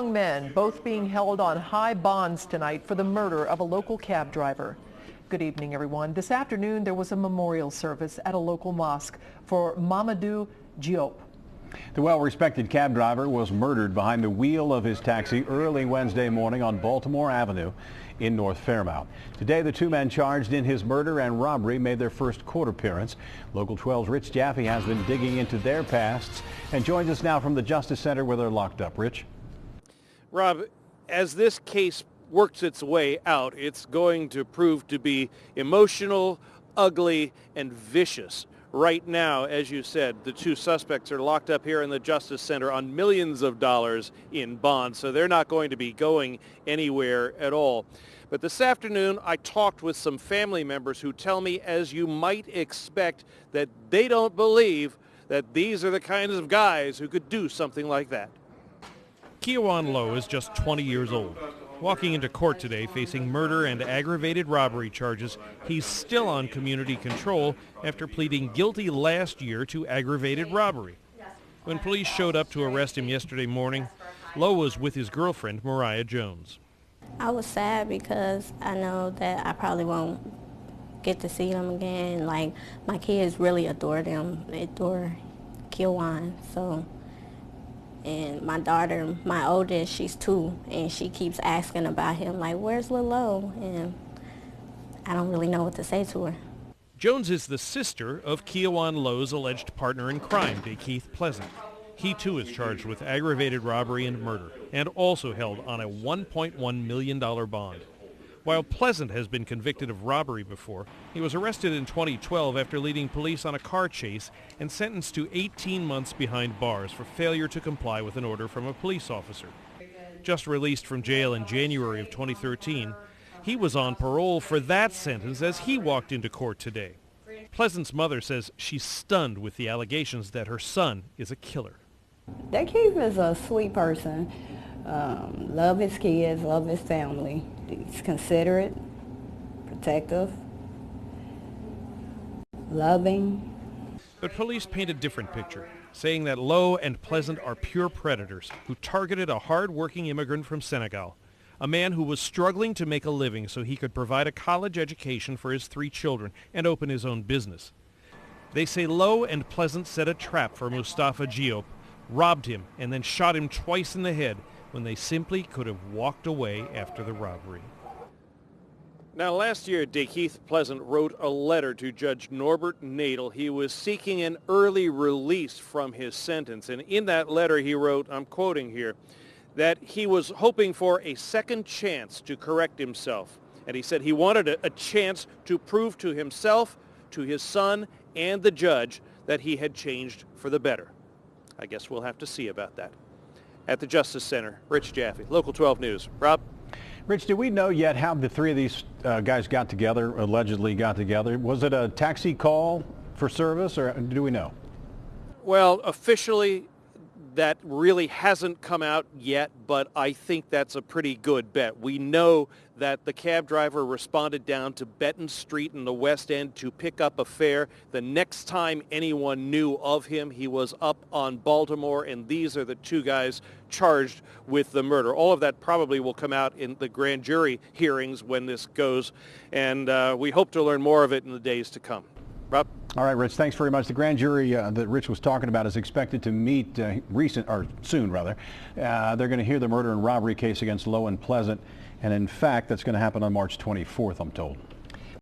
Young men, both being held on high bonds tonight for the murder of a local cab driver. Good evening, everyone. This afternoon, there was a memorial service at a local mosque for Mamadou Diop. The well-respected cab driver was murdered behind the wheel of his taxi early Wednesday morning on Baltimore Avenue in North Fairmount. Today, the two men charged in his murder and robbery made their first court appearance. Local 12's Rich Jaffe has been digging into their pasts and joins us now from the Justice Center where they're locked up. Rich? Rob, as this case works its way out, it's going to prove to be emotional, ugly, and vicious. Right now, as you said, the two suspects are locked up here in the Justice Center on millions of dollars in bonds, so they're not going to be going anywhere at all. But this afternoon, I talked with some family members who tell me, as you might expect, that they don't believe that these are the kinds of guys who could do something like that. Keyawhan Lowe is just 20 years old. Walking into court today facing murder and aggravated robbery charges, he's still on community control after pleading guilty last year to aggravated robbery. When police showed up to arrest him yesterday morning, Lowe was with his girlfriend, Mariah Jones. I was sad because I know that I probably won't get to see them again. Like, my kids really adore them. They adore Keyawhan, so. And my daughter, my oldest, she's 2, and she keeps asking about him, like, where's Lil Lowe? And I don't really know what to say to her. Jones is the sister of Keyawhan Lowe's alleged partner in crime, Keith Pleasant. He, too, is charged with aggravated robbery and murder, and also held on a $1.1 million bond. While Pleasant has been convicted of robbery before, he was arrested in 2012 after leading police on a car chase and sentenced to 18 months behind bars for failure to comply with an order from a police officer. Just released from jail in January of 2013, he was on parole for that sentence as he walked into court today. Pleasant's mother says she's stunned with the allegations that her son is a killer. That Keith is a sweet person. Love his kids, love his family. He's considerate, protective, loving. But police paint a different picture, saying that Lowe and Pleasant are pure predators who targeted a hard-working immigrant from Senegal, a man who was struggling to make a living so he could provide a college education for his 3 children and open his own business. They say Lowe and Pleasant set a trap for Moustafa Diop, robbed him, and then shot him twice in the head when they simply could have walked away after the robbery. Now, last year, Keith Pleasant wrote a letter to Judge Norbert Nadel. He was seeking an early release from his sentence. And in that letter, he wrote, I'm quoting here, that he was hoping for a second chance to correct himself. And he said he wanted a chance to prove to himself, to his son, and the judge that he had changed for the better. I guess we'll have to see about that. At the Justice Center, Rich Jaffe, Local 12 News. Rob? Rich, do we know yet how the 3 of these guys got together, allegedly got together? Was it a taxi call for service, or do we know? Well, officially, that really hasn't come out yet, but I think that's a pretty good bet. We know that the cab driver responded down to Benton Street in the West End to pick up a fare. The next time anyone knew of him, he was up on Baltimore, and these are the 2 guys charged with the murder. All of that probably will come out in the grand jury hearings when this goes, and we hope to learn more of it in the days to come. Rob? All right, Rich, thanks very much. The grand jury that Rich was talking about is expected to meet soon. They're going to hear the murder and robbery case against Lowe and Pleasant, and in fact, that's going to happen on March 24th, I'm told.